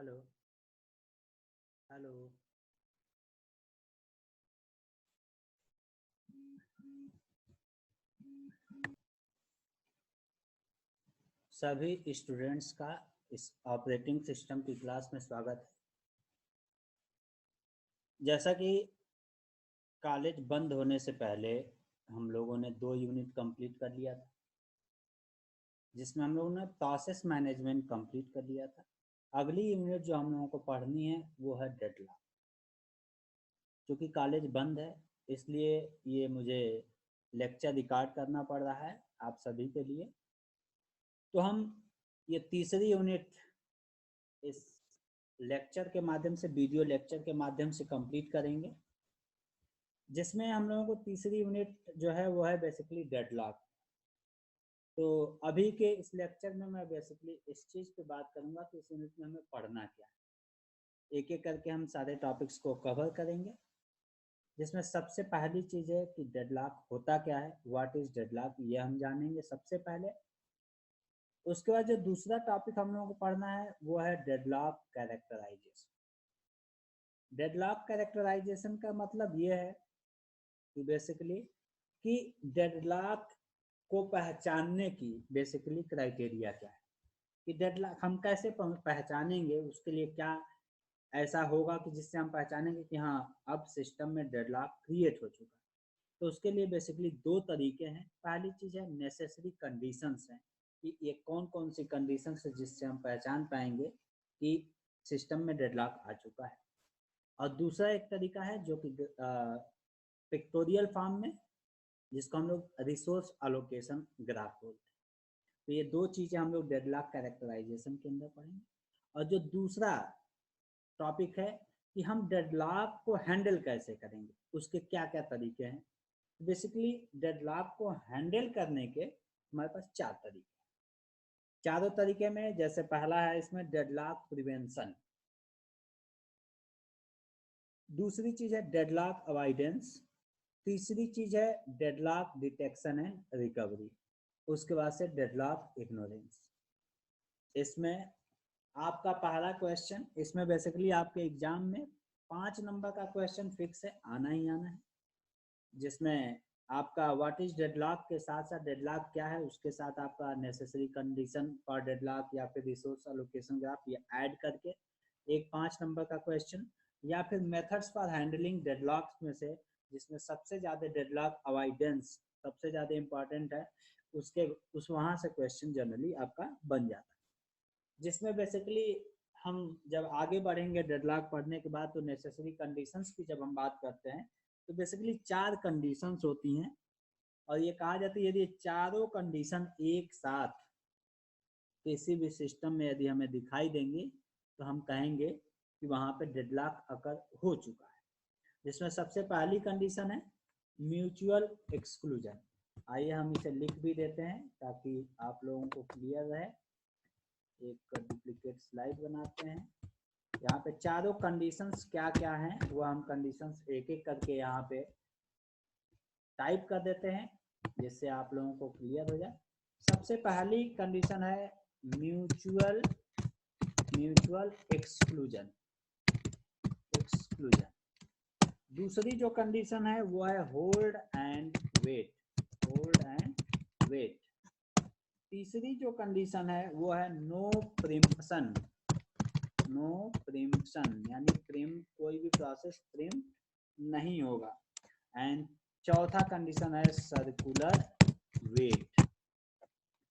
Hello. Hello. सभी students का इस ऑपरेटिंग सिस्टम की क्लास में स्वागत है। जैसा कि कॉलेज बंद होने से पहले हम लोगों ने 2 यूनिट कंप्लीट कर लिया था, जिसमें हम लोगों ने प्रोसेस मैनेजमेंट कंप्लीट कर लिया था। अगली यूनिट जो हम लोगों को पढ़नी है वो है डेडलॉक। क्योंकि कॉलेज बंद है इसलिए ये मुझे लेक्चर रिकॉर्ड करना पड़ रहा है आप सभी के लिए। तो हम ये तीसरी यूनिट इस लेक्चर के माध्यम से, वीडियो लेक्चर के माध्यम से कंप्लीट करेंगे, जिसमें हम लोगों को तीसरी यूनिट जो है वो है बेसिकली डेडलॉक। तो अभी के इस लेक्चर में मैं बेसिकली इस चीज़ पे बात करूंगा कि इस यूनिट में हमें पढ़ना क्या है। एक एक करके हम सारे टॉपिक्स को कवर करेंगे, जिसमें सबसे पहली चीज़ है कि डेडलॉक होता क्या है, व्हाट इज़ डेडलॉक, ये हम जानेंगे सबसे पहले। उसके बाद जो दूसरा टॉपिक हम लोगों को पढ़ना है वो है डेडलॉक कैरेक्टराइजेशन। डेडलॉक कैरेक्टराइजेशन का मतलब ये है कि बेसिकली कि डेडलॉक को पहचानने की बेसिकली क्राइटेरिया क्या है, कि डेडलॉक हम कैसे पहचानेंगे, उसके लिए क्या ऐसा होगा कि जिससे हम पहचानेंगे कि हाँ अब सिस्टम में डेडलॉक क्रिएट हो चुका है। तो उसके लिए बेसिकली 2 तरीके हैं। पहली चीज़ है नेसेसरी कंडीशंस हैं, कि ये कौन कौन सी कंडीशंस है जिससे हम पहचान पाएंगे कि सिस्टम में डेडलॉक आ चुका है। और दूसरा एक तरीका है जो कि पिक्टोरियल फॉर्म में, जिसको हम लोग रिसोर्स अलोकेशन ग्राफ बोलते हैं। तो ये 2 चीज़ें हम लोग डेडलॉक कैरेक्टराइजेशन के अंदर पढ़ेंगे। और जो दूसरा टॉपिक है कि हम डेडलॉक को हैंडल कैसे करेंगे, उसके क्या क्या तरीके हैं। बेसिकली डेडलॉक को हैंडल करने के हमारे पास 4 तरीके हैं। चारों तरीके में जैसे पहला है इसमें डेडलॉक प्रिवेंशन, दूसरी चीज़ है डेडलॉक अवॉइडेंस, तीसरी चीज़ है डेडलॉक डिटेक्शन एंड रिकवरी, उसके बाद से डेडलॉक इग्नोरेंस। इसमें आपका पहला क्वेश्चन, इसमें बेसिकली आपके एग्जाम में 5 नंबर का क्वेश्चन फिक्स है, आना ही आना है, जिसमें आपका व्हाट इज डेडलॉक के साथ साथ डेडलॉक क्या है, उसके साथ आपका नेसेसरी कंडीशन फॉर डेडलॉक या फिर रिसोर्स एलोकेशन ग्राफ, ये ऐड करके एक 5 नंबर का क्वेश्चन, या फिर मेथड्स फॉर हैंडलिंग डेडलॉक्स में से जिसमें सबसे ज़्यादा डेडलॉक अवॉइडेंस सबसे ज़्यादा इंपॉर्टेंट है, उसके वहाँ से क्वेश्चन जनरली आपका बन जाता है। जिसमें बेसिकली हम जब आगे बढ़ेंगे डेडलॉक पढ़ने के बाद, तो नेसेसरी कंडीशंस की जब हम बात करते हैं तो बेसिकली 4 कंडीशंस होती हैं, और ये कहा जाता है यदि चारों कंडीशन एक साथ किसी भी सिस्टम में यदि हमें दिखाई देंगी तो हम कहेंगे कि वहाँ पे डेडलॉक अकर हो चुका है। जिसमें सबसे पहली कंडीशन है म्यूचुअल एक्सक्लूजन। आइए हम इसे लिख भी देते हैं ताकि आप लोगों को क्लियर रहे। एक डुप्लीकेट स्लाइड बनाते हैं। यहाँ पे चारों कंडीशंस क्या क्या हैं वो हम कंडीशंस एक एक करके यहाँ पे टाइप कर देते हैं, जिससे आप लोगों को क्लियर हो जाए। सबसे पहली कंडीशन है म्यूचुअल एक्सक्लूजन। दूसरी जो कंडीशन है वो है होल्ड एंड वेट। तीसरी जो कंडीशन है वो है नो प्रिम्पशन, यानी कोई भी प्रोसेस प्रिम्प नहीं होगा। एंड चौथा कंडीशन है सर्कुलर वेट।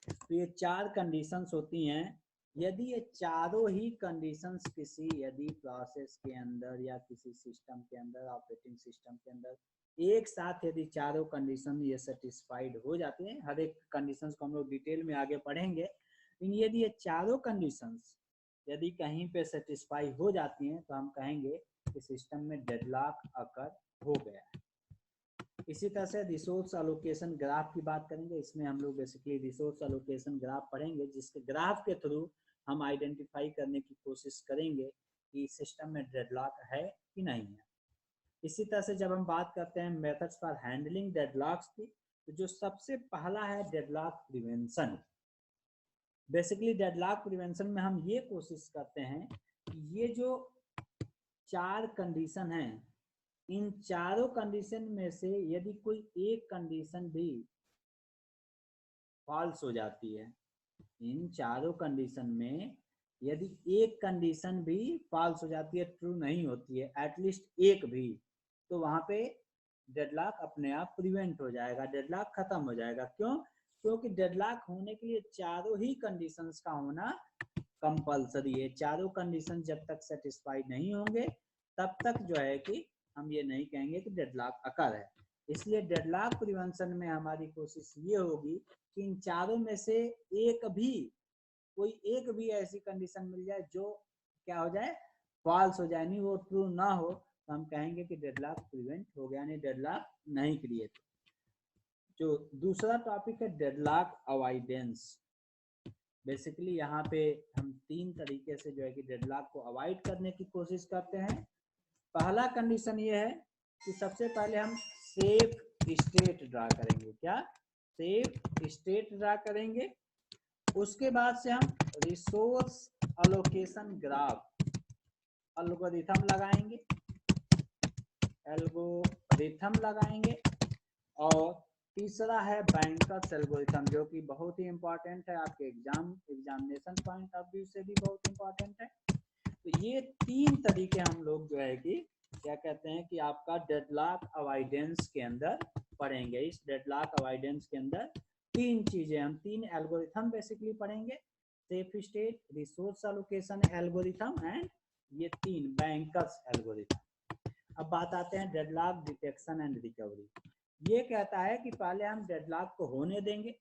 तो ये 4 कंडीशंस होती हैं। यदि ये चारों ही कंडीशंस किसी यदि प्रोसेस के अंदर या किसी सिस्टम के अंदर, ऑपरेटिंग सिस्टम के अंदर एक साथ यदि चारों कंडीशन ये सेटिस्फाइड हो जाती हैं, हर एक कंडीशंस को हम लोग डिटेल में आगे पढ़ेंगे, लेकिन यदि ये चारों कंडीशंस यदि कहीं पे सेटिस्फाई हो जाती हैं तो हम कहेंगे कि सिस्टम में डेडलॉक अकर हो गया है। इसी तरह से रिसोर्स एलोकेशन ग्राफ की बात करेंगे। इसमें हम लोग बेसिकली रिसोर्स एलोकेशन ग्राफ पढ़ेंगे, जिसके ग्राफ के थ्रू हम आइडेंटिफाई करने की कोशिश करेंगे कि सिस्टम में डेडलॉक है कि नहीं है। इसी तरह से जब हम बात करते हैं मेथड्स फॉर हैंडलिंग डेडलॉक्स की, तो जो सबसे पहला है deadlock prevention. Basically deadlock prevention में हम ये कोशिश करते हैं ये जो 4 कंडीशन हैं, इन चारों कंडीशन में से यदि कोई एक कंडीशन भी फॉल्स हो जाती है, इन चारों कंडीशन में यदि एक कंडीशन भी फॉल्स हो जाती है, ट्रू नहीं होती है, एटलीस्ट एक भी, तो वहां पे डेडलॉक अपने आप प्रिवेंट हो जाएगा, डेडलॉक खत्म हो जाएगा। क्यों? क्योंकि डेडलॉक होने के लिए चारों ही कंडीशंस का होना कंपलसरी है। चारों कंडीशन जब तक सेटिस्फाइड नहीं होंगे तब तक जो है कि हम ये नहीं कहेंगे कि डेडलॉक अकर है। इसलिए डेडलॉक प्रिवेंशन में हमारी कोशिश ये होगी कि इन चारों में से एक भी, कोई एक भी ऐसी कंडीशन मिल जाए जो क्या हो जाए, फॉल्स हो जाए, नहीं वो ट्रू ना हो, तो हम कहेंगे कि डेडलॉक प्रिवेंट हो गया, यानी डेडलॉक नहीं क्रिएट। जो दूसरा टॉपिक है डेडलॉक अवॉइडेंस। बेसिकली यहाँ पे हम 3 तरीके से जो है कि डेडलॉक को अवॉइड करने की कोशिश करते हैं। पहला कंडीशन ये है कि सबसे पहले हम सेफ स्टेट ड्रा करेंगे। क्या? सेफ स्टेट ड्रा करेंगे। उसके बाद से हम रिसोर्स अलोकेशन ग्राफ एल्गोरिथम लगाएंगे, और तीसरा है बैंकर्स एल्गोरिथम, जो कि बहुत ही इंपॉर्टेंट है, आपके एग्जामिनेशन पॉइंट ऑफ व्यू से भी बहुत इंपॉर्टेंट है। तो ये 3 तरीके हम लोग जो है कि क्या कहते हैं कि आपका डेडलॉक अवॉइडेंस के अंदर पढ़ेंगे। इस डेडलॉक अवॉइडेंस के अंदर 3 चीजें, हम 3 एल्गोरिथम बेसिकली पढ़ेंगे, safe state, resource allocation algorithm and ये 3 बैंकर्स एल्गोरिथम। अब बात आते हैं डेडलॉक डिटेक्शन एंड रिकवरी। ये कहता है कि पहले हम डेडलॉक को होने देंगे,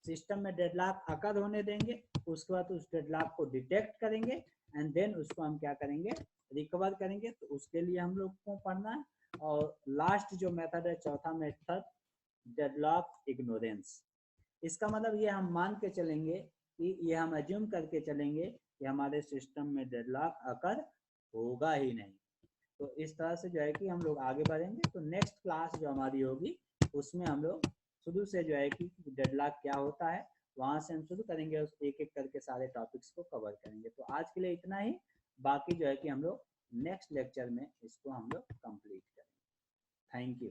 सिस्टम में डेडलॉक अकर होने देंगे, उसके बाद उस डेडलॉक को डिटेक्ट करेंगे एंड देन उसको हम क्या करेंगे, रिकवर करेंगे। तो उसके लिए हम लोग को पढ़ना है। और लास्ट जो मेथड है, चौथा मेथड, डेडलॉक इग्नोरेंस। इसका मतलब ये हम मान के चलेंगे कि ये हम एज्यूम करके चलेंगे कि हमारे सिस्टम में डेडलॉक अकर होगा ही नहीं। तो इस तरह से जो है कि हम लोग आगे बढ़ेंगे। तो नेक्स्ट क्लास जो हमारी होगी उसमें हम लोग शुरू से जो है कि डेडलॉक क्या होता है वहां से हम शुरू करेंगे, उस एक एक करके सारे टॉपिक्स को कवर करेंगे। तो आज के लिए इतना ही, बाकी जो है कि हम लोग नेक्स्ट लेक्चर में इसको हम लोग कंप्लीट करेंगे। Thank you.